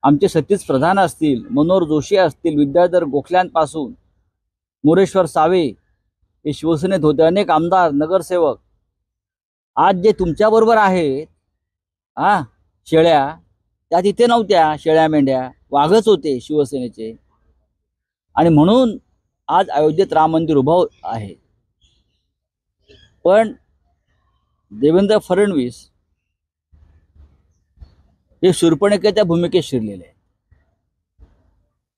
आमचे सतीश प्रधान असतील, मनोहर जोशी असतील, विद्याधर गोखल्यांपासून मोरेश्वर सावे हे शिवसेनेत होते, अनेक आमदार नगरसेवक आज जे तुमच्याबरोबर आहेत हा शेळ्या त्या तिथे नव्हत्या, शेळ्या मेंढ्या वाघच होते शिवसेनेचे. आणि म्हणून आज अयोध्येत राम मंदिर उभं आहे. पण देवेंद्र फडणवीस हे शूर्पणखेच्या भूमिकेत शिरलेले आहेत.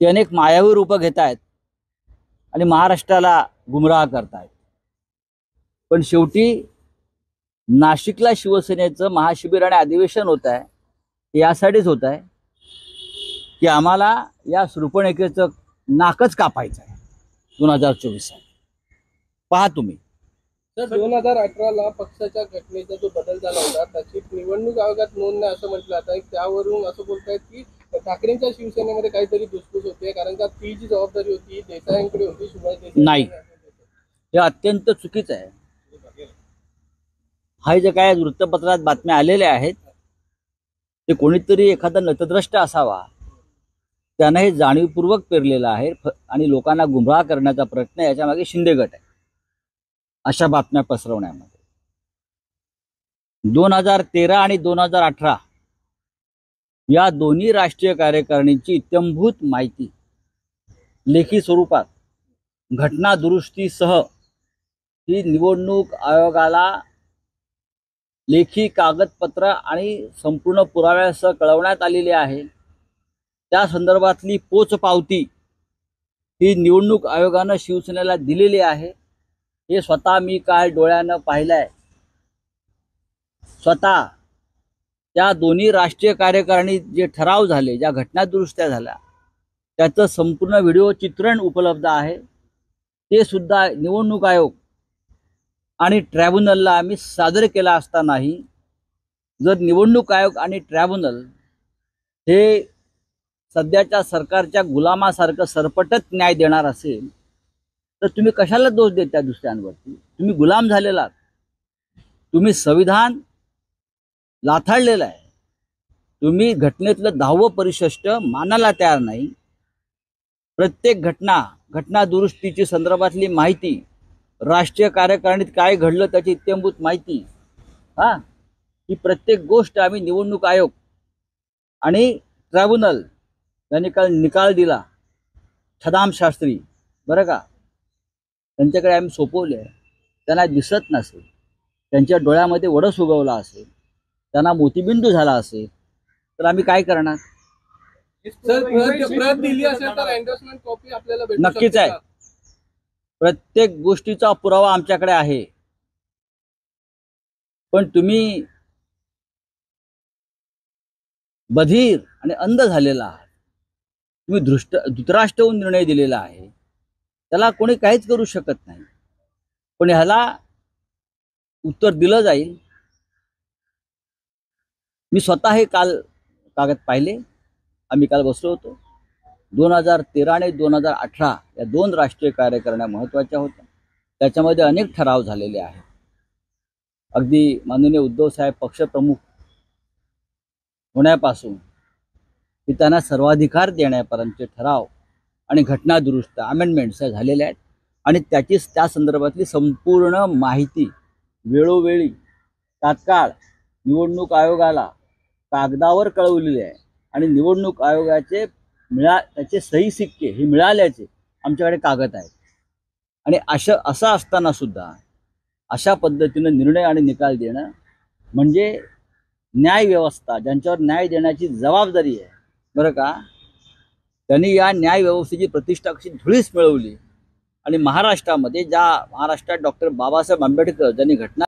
ते अनेक मायावी रूपं घेत आहेत आणि महाराष्ट्राला गुमराह करतायत. पण शेवटी नाशिकला शिवसेनेचं महाशिबिर आणि अधिवेशन होत आहे, यासाठीच होत आहे की आम्हाला या शूर्पणखेचं नाकच कापायचं आहे 2024 साली. पहा तुम्ही. सर 2018ला पक्षाच्या घटनेचा जो बदल झाला होता त्याची निवडणूक आयोगात नोंद नाही असं म्हटलं जात आहे. त्यावरून असं बोलतायत की ठाकरेंच्या शिवसेनेमध्ये काहीतरी धुसफूस होते, कारण का ती जी जबाबदारी होती देसाईंकडे होती, सुभाष देसाई. नाही, हे अत्यंत चुकीचं आहे. हा जे काय वृत्तपत्रात बातम्या आलेल्या आहेत ते कोणीतरी एखादा नतद्रष्ट असावा, त्यानं हे जाणीवपूर्वक पेरलेलं आहे आणि लोकांना गुमराह करण्याचा प्रयत्न याच्या मागे शिंदे गट आहे अशा बातम्या पसरवण्यामध्ये. 2013 आणि 2018 या दोन्ही राष्ट्रीय कार्यकारिणीची इत्थंभूत माहिती लेखी स्वरूपात घटना दुरुस्तीसह ही निवडणूक आयोगाला लेखी कागदपत्र आणि संपूर्ण पुराव्यासह कळवण्यात आलेली आहे. त्या संदर्भातली पोचपावती ही निवडणूक आयोगानं शिवसेनेला दिलेली आहे. हे स्वतः मी काल डोळ्यानं पाहिलंय. स्वतः त्या दोन्ही राष्ट्रीय कार्यकारिणीत जे ठराव झाले, ज्या घटना दुरुस्त्या झाल्या, त्याचं संपूर्ण व्हिडिओ चित्रण उपलब्ध आहे. ते सुद्धा निवडणूक आयोग आणि ट्रायब्युनलला आम्ही सादर केला असतानाही जर निवडणूक आयोग आणि ट्रायब्युनल हे सध्याच्या सरकारच्या गुलामासारखं सरपटत न्याय देणार असेल तर तुम्ही कशाला दोष देता दुसऱ्यांवरती? तुम्ही गुलाम झालेला आहात. तुम्ही संविधान लाथाळलेलं आहे. तुम्ही घटनेतलं 10वं परिशिष्ट मानायला तयार नाही. प्रत्येक घटना दुरुस्तीची संदर्भातली माहिती, राष्ट्रीय कार्यकारिणीत काय घडलं त्याची इत्थंभूत माहिती, ही प्रत्येक गोष्ट आम्ही निवडणूक आयोग आणि ट्रायब्युनल यांनी काल निकाल दिला, छदाम शास्त्री बरं का, त्यांच्याकडे आम्ही सोपवले. त्यांना दिसत नसेल, त्यांच्या डोळ्यामध्ये वडस उगवला असेल, त्यांना मोतीबिंदू झाला असेल तर आम्ही काय करणार? प्रत दिली असेल तर एंडोर्समेंट कॉपी आपल्याला भेटू नक्कीच आहे. प्रत्येक गोष्टीचा पुरावा आमच्याकडे आहे. पण तुम्ही बधीर आणि अंध झालेला आहात. तुम्ही धृतराष्ट्र होऊन निर्णय दिलेला आहे. त्याला कोणी काहीच करू शकत नाही. पण ह्याला उत्तर दिलं जाईल. मी स्वतः हे काल कागद पाहिले. आम्ही काल बसलो होतो. 2013 आणि 2018 या दोन राष्ट्रीय कार्यकारिण्या महत्त्वाच्या होत्या. त्याच्यामध्ये अनेक ठराव झालेले आहेत. अगदी माननीय उद्धव साहेब पक्षप्रमुख होण्यापासून की त्यांना सर्वाधिकार देण्यापर्यंतचे ठराव आणि घटना दुरुस्त अमेंडमेंट्स झालेल्या आहेत. आणि त्या संदर्भातली संपूर्ण माहिती वेळोवेळी तात्काळ निवडणूक आयोगाला कागदावर कळवलेली आहे. आणि निवडणूक आयोगाचे त्याचे सही सिक्के हे मिळाल्याचे आमच्याकडे कागद आहेत. आणि असं असताना सुद्धा अशा पद्धतीनं निर्णय आणि निकाल देणं म्हणजे न्याय व्यवस्था, ज्यांच्यावर न्याय देण्याची जबाबदारी आहे बरं का, त्यांनी या न्याय व्यवस्थेची प्रतिष्ठा कशी धुळीस मिळवली. आणि महाराष्ट्रात डॉक्टर बाबासाहेब आंबेडकर ज्यांनी घटना